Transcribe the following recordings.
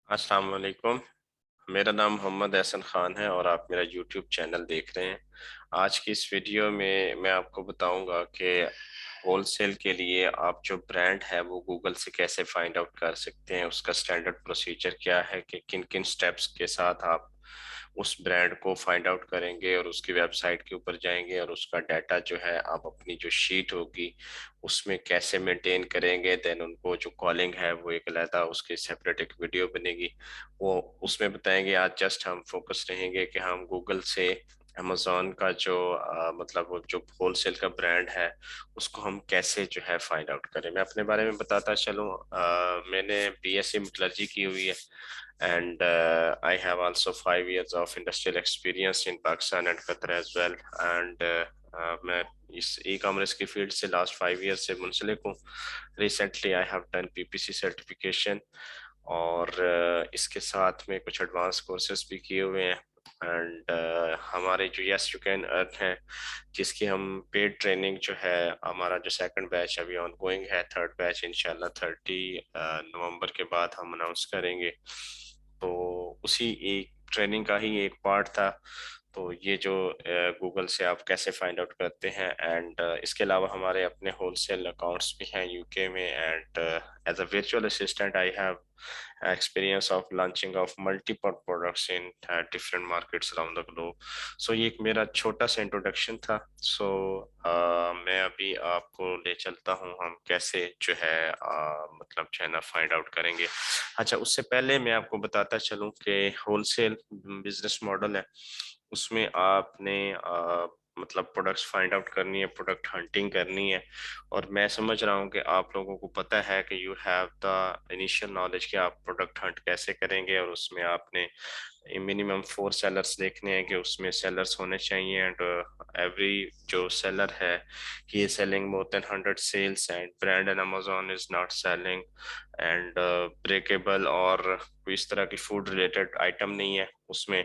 अस्सलाम वालेकुम। मेरा नाम मोहम्मद एहसन ख़ान है और आप मेरा यूट्यूब चैनल देख रहे हैं। आज की इस वीडियो में मैं आपको बताऊंगा कि होलसेल के लिए आप जो ब्रांड है वो गूगल से कैसे फाइंड आउट कर सकते हैं, उसका स्टैंडर्ड प्रोसीजर क्या है कि किन किन स्टेप्स के साथ आप उस ब्रांड को फाइंड आउट करेंगे और उसकी वेबसाइट के ऊपर जाएंगे और उसका डाटा जो है आप अपनी जो शीट होगी उसमें कैसे मेंटेन करेंगे। देन उनको जो कॉलिंग है वो एक अलग उसकी सेपरेट एक वीडियो बनेगी, वो उसमें बताएंगे। आज जस्ट हम फोकस रहेंगे कि हम गूगल से अमेजोन का जो मतलब वो जो होलसेल का ब्रांड है उसको हम कैसे जो है फाइंड आउट करें। मैं अपने बारे में बताता चलूँ। मैंने बीएससी मेटलर्जी की हुई है and I have also 5 years of industrial experience in Pakistan and Qatar as well and मैं इस ई कॉमर्स की फील्ड से लास्ट 5 years से मुंसलिक हूँ। Recently I have done PPC certification और इसके साथ में कुछ एडवांस कोर्सेज भी किए हुए हैं एंड हमारे जो यस यू कैन अर्न है जिसकी हम पेड ट्रेनिंग जो है, हमारा जो सेकंड बैच अभी ऑन गोइंग है, थर्ड बैच इंशाल्लाह 30 नवंबर के बाद हम अनाउंस करेंगे। तो उसी एक ट्रेनिंग का ही एक पार्ट था। तो ये जो गूगल से आप कैसे फाइंड आउट करते हैं एंड इसके अलावा हमारे अपने होलसेल अकाउंट्स भी हैं यूके में and as a virtual assistant I have experience of launching of multiple products in different markets around the globe. So ये एक मेरा छोटा सा इंट्रोडक्शन था। सो मैं अभी आपको ले चलता हूँ हम कैसे जो है मतलब जो है ना फाइंड आउट करेंगे। अच्छा, उससे पहले मैं आपको बताता चलूँ कि होलसेल बिजनेस मॉडल है, उसमें आपने मतलब प्रोडक्ट्स फाइंड आउट करनी है, प्रोडक्ट हंटिंग करनी है। और मैं समझ रहा हूँ कि आप लोगों को पता है कि you have the initial knowledge कि आप प्रोडक्ट हंट कैसे करेंगे और उसमें आपने मिनिमम 4 सेलर्स देखने हैं कि उसमें सेलर्स होने चाहिए एंड एवरी जो सेलर है he is selling more than 100 sales and brand and Amazon is not selling and breakable और कोई इस तरह की फूड रिलेटेड आइटम नहीं है उसमें।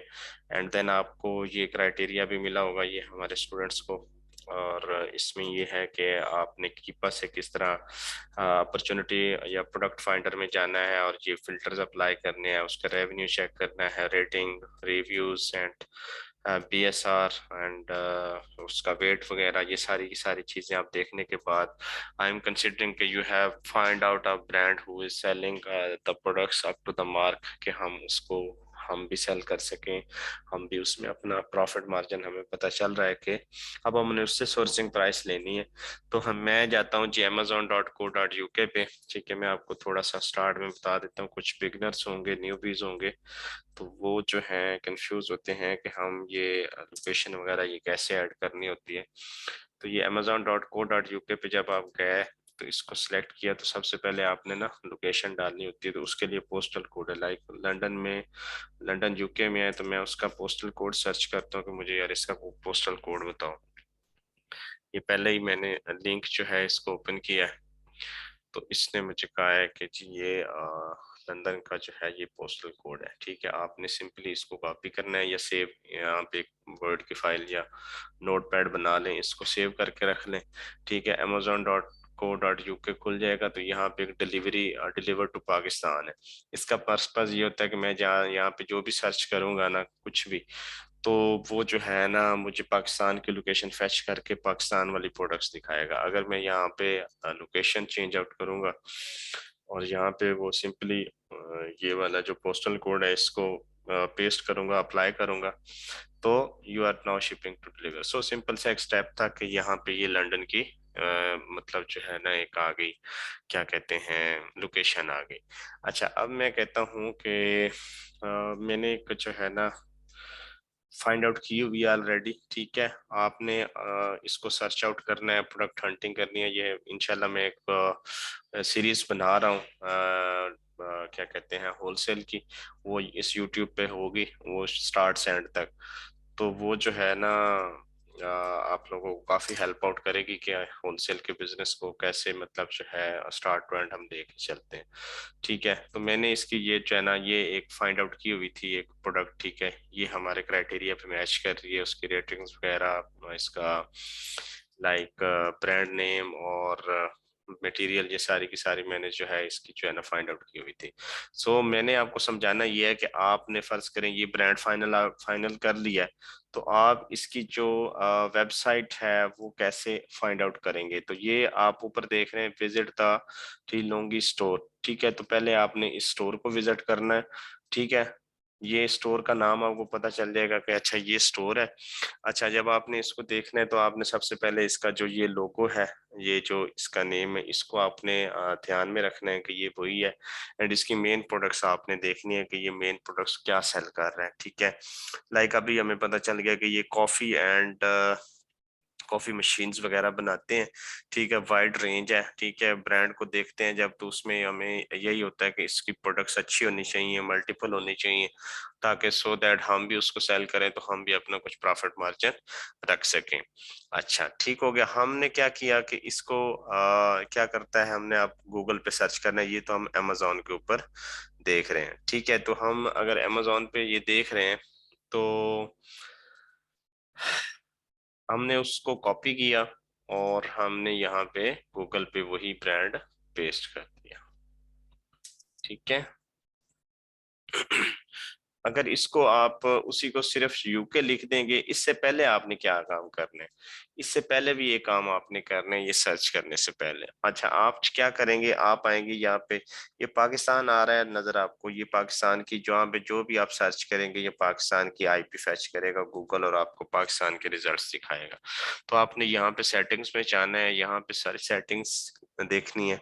एंड देन आपको ये क्राइटेरिया भी मिला होगा ये हमारे स्टूडेंट्स को, और इसमें ये है कि आपने कीपा से किस तरह अपॉर्चुनिटी या प्रोडक्ट फाइंडर में जाना है और ये फिल्टर्स अप्लाई करने हैं, उसका रेवेन्यू चेक करना है, rating, reviews and BSR and उसका वेट वगैरह, ये सारी की सारी चीजें आप देखने के बाद आई एम कंसिडरिंग कि you have find out a brand who is selling the products up to the mark कि हम उसको हम भी सेल कर सकें, हम भी उसमें अपना प्रॉफिट मार्जिन हमें पता चल रहा है कि अब हमने उससे सोर्सिंग प्राइस लेनी है। तो हम मैं जाता हूँ जी amazon.co.uk पे। ठीक है, मैं आपको थोड़ा सा स्टार्ट में बता देता हूँ। कुछ बिगनर्स होंगे, न्यूबीज होंगे, तो वो जो है कंफ्यूज होते हैं कि हम ये लोकेशन वगैरह ये कैसे ऐड करनी होती है। तो ये amazon.co.uk पे जब आप गए तो इसको सिलेक्ट किया तो सबसे पहले आपने ना लोकेशन डालनी होती है। तो उसके लिए पोस्टल कोड है, लाइक लंदन में, लंदन यूके में है तो मैं उसका पोस्टल कोड सर्च करता हूँ कि मुझे यार इसका पोस्टल कोड बताओ। ये पहले ही मैंने लिंक जो है इसको ओपन किया है तो इसने मुझे कहा है कि जी ये लंदन का जो है ये पोस्टल कोड है। ठीक है, आपने सिंपली इसको कॉपी करना है या सेव, यहाँ पे एक वर्ड की फाइल या नोट पैड बना लें, इसको सेव करके रख लें। ठीक है, amazon.co.uk खुल जाएगा तो यहाँ पे एक डिलीवरी डिलीवर टू पाकिस्तान है। इसका पर्पस ये होता है कि मैं जहाँ यहाँ पे जो भी सर्च करूंगा ना कुछ भी, तो वो जो है ना मुझे पाकिस्तान की लोकेशन फैच करके पाकिस्तान वाली प्रोडक्ट्स दिखाएगा। अगर मैं यहाँ पे लोकेशन चेंज आउट करूंगा और यहाँ पे वो सिंपली ये वाला जो पोस्टल कोड है इसको पेस्ट करूंगा, अप्लाई करूंगा, तो you are now shipping to deliver. So simple सा एक स्टेप था कि यहाँ पे ये लंदन की मतलब जो है ना एक आ गई, क्या कहते हैं, लोकेशन आ गई। अच्छा, अब मैं कहता हूँ कि मैंने एक जो है ना फाइंड आउट की हुई है ऑलरेडी। ठीक है, आपने इसको सर्च आउट करना है, प्रोडक्ट हंटिंग करनी है। ये इंशाल्लाह मैं एक सीरीज बना रहा हूँ क्या कहते हैं होलसेल की, वो इस यूट्यूब पे होगी, वो स्टार्ट से एंड तक। तो वो जो है ना आप लोगों को काफी हेल्प आउट करेगी कि होलसेल के बिजनेस को कैसे मतलब जो है स्टार्ट टू एंड हम लेके चलते हैं। ठीक है, तो मैंने इसकी ये जो है ना ये एक फाइंड आउट की हुई थी एक प्रोडक्ट। ठीक है, ये हमारे क्राइटेरिया पे मैच कर रही है, उसकी रेटिंग्स वगैरह, इसका लाइक ब्रांड नेम और मटेरियल, ये सारी की सारी मैंने जो है इसकी जो है ना फाइंड आउट की हुई थी। सो मैंने आपको समझाना ये है कि आपने फर्ज करें ये ब्रांड फाइनल कर लिया है, तो आप इसकी जो वेबसाइट है वो कैसे फाइंड आउट करेंगे। तो ये आप ऊपर देख रहे हैं विजिट द टीलोंगी स्टोर, ठीक है। तो पहले आपने इस स्टोर को विजिट करना है, ठीक है। ये स्टोर का नाम आपको पता चल जाएगा कि अच्छा ये स्टोर है। अच्छा, जब आपने इसको देखना है तो आपने सबसे पहले इसका जो ये लोगो है, ये जो इसका नेम है, इसको आपने ध्यान में रखना है कि ये वही है। एंड इसकी मेन प्रोडक्ट्स आपने देखनी है कि ये मेन प्रोडक्ट्स क्या सेल कर रहे हैं, ठीक है। लाइक अभी हमें पता चल गया कि ये कॉफी एंड कॉफी मशीन्स वगैरह बनाते हैं, ठीक है। वाइड रेंज है, ठीक है। ब्रांड को देखते हैं जब, तो उसमें हमें यही होता है कि इसकी प्रोडक्ट्स अच्छी होनी चाहिए, मल्टीपल होनी चाहिए, ताकि सो दैट हम भी उसको सेल करें तो हम भी अपना कुछ प्रॉफिट मार्जिन रख सकें। अच्छा, ठीक हो गया। हमने क्या किया कि इसको क्या करता है, हमने आप गूगल पे सर्च करना है। ये तो हम अमेजोन के ऊपर देख रहे हैं, ठीक है। तो हम अगर अमेजोन पे ये देख रहे हैं तो हमने उसको कॉपी किया और हमने यहाँ पे गूगल पे वही ब्रांड पेस्ट कर दिया, ठीक है। अगर इसको आप उसी को सिर्फ यूके लिख देंगे, इससे पहले आपने क्या काम करना है, इससे पहले भी ये काम आपने करना है, ये सर्च करने से पहले। अच्छा, आप क्या करेंगे, आप आएंगे यहाँ पे, ये पाकिस्तान आ रहा है नजर आपको, ये पाकिस्तान की जहाँ पे जो भी आप सर्च करेंगे ये पाकिस्तान की आईपी फैच करेगा गूगल और आपको पाकिस्तान के रिजल्ट्स दिखाएगा। तो आपने यहाँ पे सेटिंग्स में जाना है, यहाँ पे सारी सेटिंग्स देखनी है,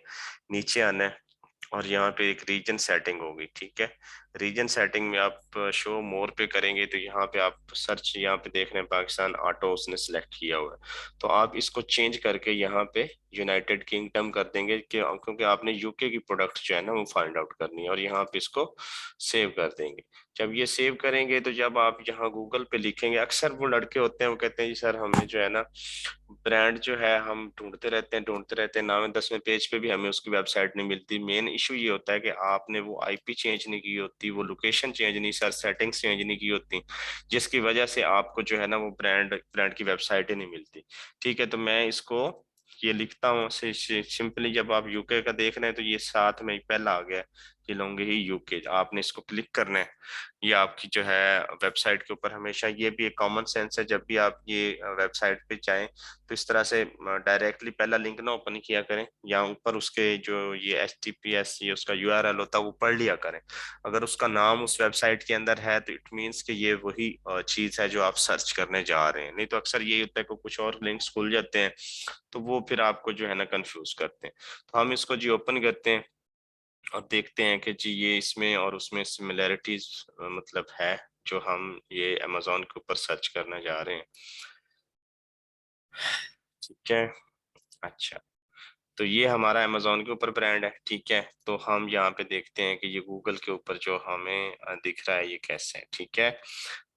नीचे आना है और यहाँ पे एक रीजन सेटिंग होगी, ठीक है। रीजन सेटिंग में आप शो मोर पे करेंगे तो यहाँ पे आप सर्च, यहाँ पे देख रहे हैं पाकिस्तान ऑटो उसने सेलेक्ट किया हुआ है। तो आप इसको चेंज करके यहाँ पे यूनाइटेड किंगडम कर देंगे कि क्योंकि आपने यूके की प्रोडक्ट जो है ना वो फाइंड आउट करनी है, और यहाँ पे इसको सेव कर देंगे। जब ये सेव करेंगे तो जब आप यहाँ गूगल पे लिखेंगे, अक्सर वो लड़के होते हैं वो कहते हैं जी सर हमें जो है ना ब्रांड जो है हम ढूंढते रहते हैं 9वें 10वें पेज पे भी हमें उसकी वेबसाइट नहीं मिलती। मेन इशू ये होता है कि आपने वो आईपी चेंज नहीं की होती, वो लोकेशन चेंज नहीं, सर सेटिंग्स चेंज नहीं की होती, जिसकी वजह से आपको जो है ना वो ब्रांड की वेबसाइट ही नहीं मिलती, ठीक है। तो मैं इसको ये लिखता हूँ सिंपली, जब आप यूके का देख रहे हैं तो ये साथ में ही पहला आ गया कि लोगे ही यूके, आपने इसको क्लिक करना है। ये आपकी जो है वेबसाइट के ऊपर हमेशा, ये भी एक कॉमन सेंस है, जब भी आप ये वेबसाइट पे जाएं तो इस तरह से डायरेक्टली पहला लिंक ना ओपन किया करें, या ऊपर उसके जो ये HTTPS ये उसका URL होता है वो पढ़ लिया करें। अगर उसका नाम उस वेबसाइट के अंदर है तो इट मीन्स कि ये वही चीज है जो आप सर्च करने जा रहे हैं। नहीं तो अक्सर यही होता है कि कुछ और लिंक्स खुल जाते हैं तो वो फिर आपको जो है ना कंफ्यूज करते हैं। तो हम इसको जी ओपन करते हैं और देखते हैं कि जी ये इसमें और उसमें सिमिलैरिटीज मतलब है जो हम ये अमेजोन के ऊपर सर्च करने जा रहे हैं, ठीक है। अच्छा, तो ये हमारा अमेजोन के ऊपर ब्रांड है, ठीक है। तो हम यहाँ पे देखते हैं कि ये गूगल के ऊपर जो हमें दिख रहा है ये कैसे है, ठीक है।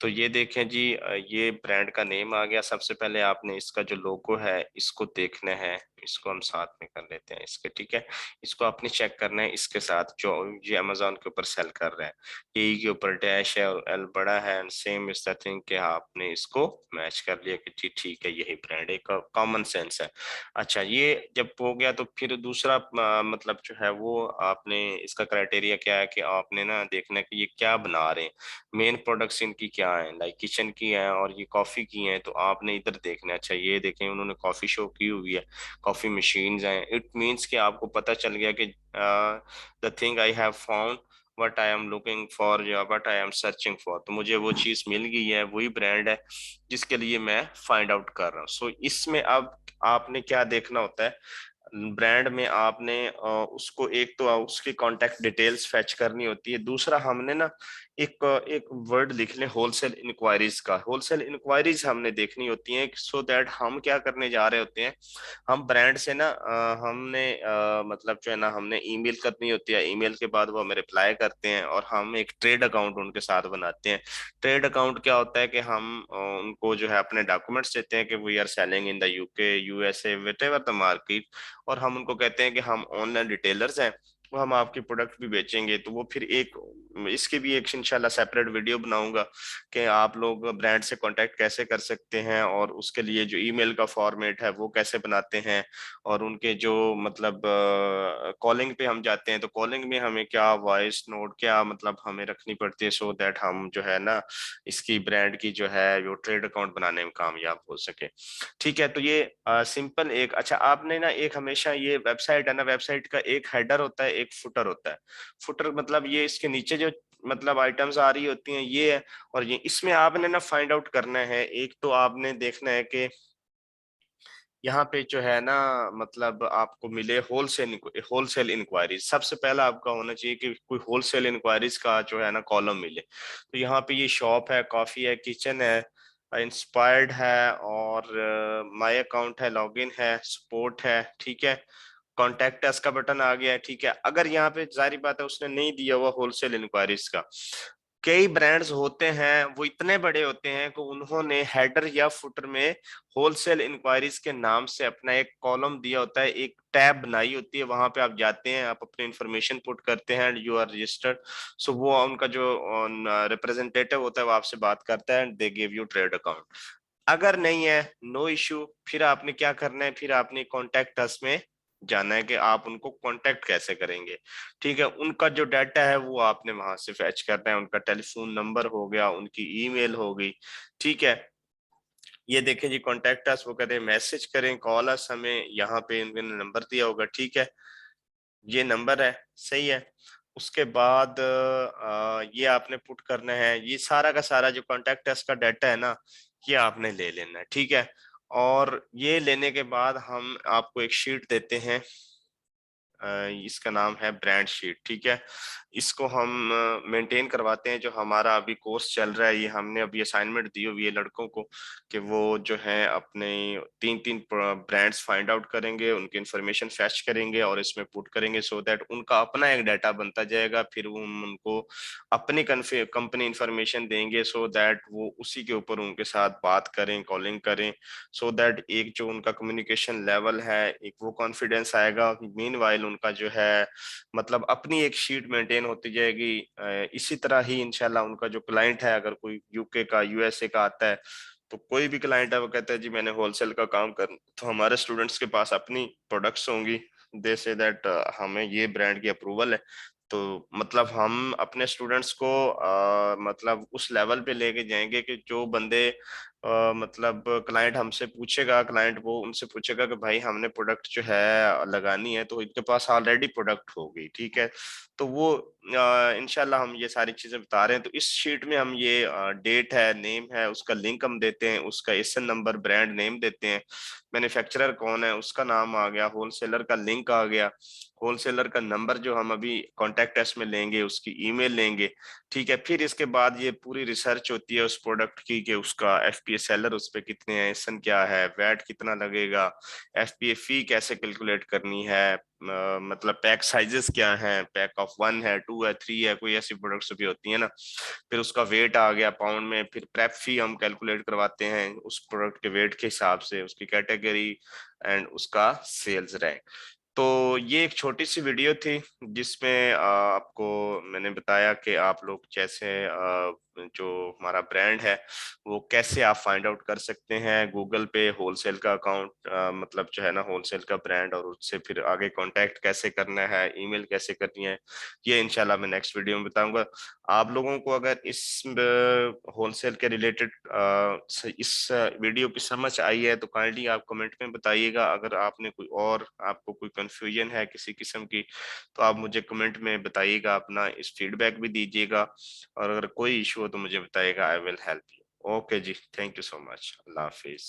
तो ये देखें जी, ये ब्रांड का नेम आ गया। सबसे पहले आपने इसका जो लोगो है इसको देखना है, इसको हम साथ में कर लेते हैं इसके, ठीक है। इसको आपने चेक करना है इसके साथ जो ये अमेजोन के ऊपर सेल कर रहा है, ये के ऊपर डैश है और एल बड़ा है and same is the thing कि आपने इसको मैच कर लिया कि जी ठीक है यही ब्रांड, एक कॉमन सेंस है। अच्छा, ये जब हो गया तो फिर दूसरा मतलब जो है वो आपने इसका क्राइटेरिया क्या है कि आपने ना देखना है कि ये क्या बना रहे हैं, मेन प्रोडक्ट्स इनकी क्या है, लाइक किचन की है और ये कॉफी की है, तो आपने इधर देखना है। अच्छा, ये देखें उन्होंने कॉफी शो की हुई है, कॉफी मशीन्स हैं, इट मीन्स कि आपको पता चल गया कि the thing I have found what I am looking for या what I am searching for, तो मुझे वो चीज़ मिल गई है, वही ब्रांड है जिसके लिए मैं फाइंड आउट कर रहा हूँ। सो इसमें अब आपने क्या देखना होता है, ब्रांड में आपने उसको एक तो उसकी कांटेक्ट डिटेल्स फैच करनी होती है, दूसरा हमने ना एक वर्ड लिख लें होलसेल इंक्वायरीज का, होलसेल इंक्वायरीज हमने देखनी होती हैं सो दैट हम क्या करने जा रहे होते हैं, हम ब्रांड से ना हमने मतलब जो है ना हमने ईमेल करनी होती है, ईमेल के बाद वो हमें रिप्लाई करते हैं और हम एक ट्रेड अकाउंट उनके साथ बनाते हैं। ट्रेड अकाउंट क्या होता है कि हम उनको जो है अपने डॉक्यूमेंट्स देते हैं कि we are selling in the UK USA whatever the market, और हम उनको कहते हैं कि हम ऑनलाइन रिटेलर्स हैं वो हम आपके प्रोडक्ट भी बेचेंगे। तो वो फिर एक इसकी भी एक इंशाल्लाह सेपरेट वीडियो बनाऊंगा कि आप लोग ब्रांड से कांटेक्ट कैसे कर सकते हैं, और उसके लिए जो ईमेल का फॉर्मेट है वो कैसे बनाते हैं, और उनके जो मतलब कॉलिंग पे हम जाते हैं तो कॉलिंग में हमें क्या वॉइस नोट क्या मतलब हमें रखनी पड़ती है, सो दैट हम जो है ना इसकी ब्रांड की जो है वो ट्रेड अकाउंट बनाने में कामयाब हो सके। ठीक है, तो ये सिंपल एक अच्छा आपने ना एक हमेशा ये वेबसाइट है ना, वेबसाइट का एक हेडर होता है एक फुटर होता है। फुटर मतलब ये इसके नीचे जो मतलब आइटम्स आ रही होती हैं ये है, और ये इसमें आपने ना फाइंड आउट करना है। एक तो आपने देखना है कि यहाँ पे जो है ना मतलब आपको मिले होलसेल इंक्वायरीज। सबसे पहला आपका होना चाहिए कि कोई होलसेल इंक्वायरीज का जो है ना कॉलम मिले। तो यहाँ पे ये शॉप है, कॉफी है, किचन है, इंस्पायर्ड है, और माई अकाउंट है, लॉगिन है, सपोर्ट है, ठीक है, कॉन्टेक्ट अस का बटन आ गया है। ठीक है, अगर यहाँ पे जारी बात है उसने नहीं दिया हुआ होलसेल इंक्वायरीज का, कई ब्रांड्स होते हैं वो इतने बड़े होते हैं कि उन्होंने हेडर या फुटर में होलसेल इंक्वायरीज के नाम से अपना एक कॉलम दिया होता है, एक टैब बनाई होती है, वहां पे आप जाते हैं, आप अपनी इंफॉर्मेशन पुट करते हैं, यू आर रजिस्टर्ड। सो वो उनका जो रिप्रेजेंटेटिव होता है वो आपसे बात करता है and they give you trade account. अगर नहीं है, नो इश्यू, फिर आपने क्या करना है, फिर आपने कॉन्टेक्ट अस में जाना है कि आप उनको कांटेक्ट कैसे करेंगे। ठीक है, उनका जो डाटा है वो आपने वहां से फैच करना है, उनका टेलीफोन नंबर हो गया, उनकी ईमेल हो गई। ठीक है, ये देखें जी कॉन्टेक्ट अस, वो कहते हैं मैसेज करें, कॉल अस, हमें यहाँ पे इन्होंने नंबर दिया होगा। ठीक है, ये नंबर है, सही है। उसके बाद ये आपने पुट करना है, ये सारा का सारा जो कॉन्टेक्ट अस का डाटा है ना ये आपने ले लेना है। ठीक है, और ये लेने के बाद हम आपको एक शीट देते हैं, इसका नाम है ब्रांड शीट। ठीक है, इसको हम मेंटेन करवाते हैं। जो हमारा अभी कोर्स चल रहा है, ये हमने अभी असाइनमेंट दी हुई है लड़कों को कि वो जो है अपने तीन तीन ब्रांड्स फाइंड आउट करेंगे, उनकी इंफॉर्मेशन फैच करेंगे और इसमें पुट करेंगे, सो दैट उनका अपना एक डाटा बनता जाएगा। फिर वो उनको अपनी कंपनी इंफॉर्मेशन देंगे, सो दैट वो उसी के ऊपर उनके साथ बात करें, कॉलिंग करें, सो दैट एक जो उनका कम्युनिकेशन लेवल है, एक वो कॉन्फिडेंस आएगा। मीनवाइल उनका जो है मतलब अपनी एक शीट मेंटेन होती जाएगी। इसी तरह ही इंशाल्लाह उनका जो क्लाइंट है, अगर कोई यूके का यूएसए का आता है, तो कोई भी क्लाइंट है वो कहता है जी मैंने होलसेल का काम कर, तो हमारे स्टूडेंट्स के पास अपनी प्रोडक्ट्स होंगी, दे से दैट हमें ये ब्रांड की अप्रूवल है। तो मतलब हम अपने स्टूडेंट्स को मतलब उस लेवल पे लेके जाएंगे कि जो बंदे मतलब क्लाइंट हमसे पूछेगा, क्लाइंट वो उनसे पूछेगा कि भाई हमने प्रोडक्ट जो है लगानी है तो इनके पास ऑलरेडी प्रोडक्ट होगी। ठीक है, तो वो इंशाल्लाह हम ये सारी चीजें बता रहे हैं। तो इस शीट में हम ये डेट है, नेम है, उसका लिंक हम देते हैं, उसका एसएन नंबर, ब्रांड नेम देते हैं, मैन्युफैक्चरर कौन है उसका नाम आ गया, होलसेलर का लिंक आ गया, होलसेलर का नंबर जो हम अभी कॉन्टेक्ट टेस्ट में लेंगे, उसकी ईमेल लेंगे। ठीक है, फिर इसके बाद ये पूरी रिसर्च होती है उस प्रोडक्ट की कि उसका एफपीए सेलर उस पे कितने हैं, एसएन क्या है, वैट कितना लगेगा, एफपीए फी कैसे कैलकुलेट करनी है, मतलब पैक साइजेस क्या हैं, पैक ऑफ 1 है, 2 है, 3 है, कोई ऐसी प्रोडक्ट्स भी होती है ना। फिर उसका वेट आ गया पाउंड में, फिर प्रेप फी हम कैलकुलेट करवाते हैं उस प्रोडक्ट के वेट के हिसाब से, उसकी कैटेगरी एंड उसका सेल्स रैंक। तो ये एक छोटी सी वीडियो थी जिसमें आपको मैंने बताया कि आप लोग जैसे जो हमारा ब्रांड है वो कैसे आप फाइंड आउट कर सकते हैं गूगल पे, होलसेल का अकाउंट मतलब जो है ना होलसेल का ब्रांड, और उससे फिर आगे कांटेक्ट कैसे करना है, ईमेल कैसे करनी है, ये इंशाल्लाह मैं नेक्स्ट वीडियो में बताऊंगा। आप लोगों को अगर इस होलसेल के रिलेटेड इस वीडियो की समझ आई है तो काइंडली आप कमेंट में बताइएगा। अगर आपने कोई और आपको कोई कंफ्यूजन है किसी किस्म की तो आप मुझे कमेंट में बताइएगा, अपना इस फीडबैक भी दीजिएगा, और अगर कोई इशू हो तो मुझे बताइएगा, I will help you. Okay ji, thank you so much, अल्लाह हाफिज।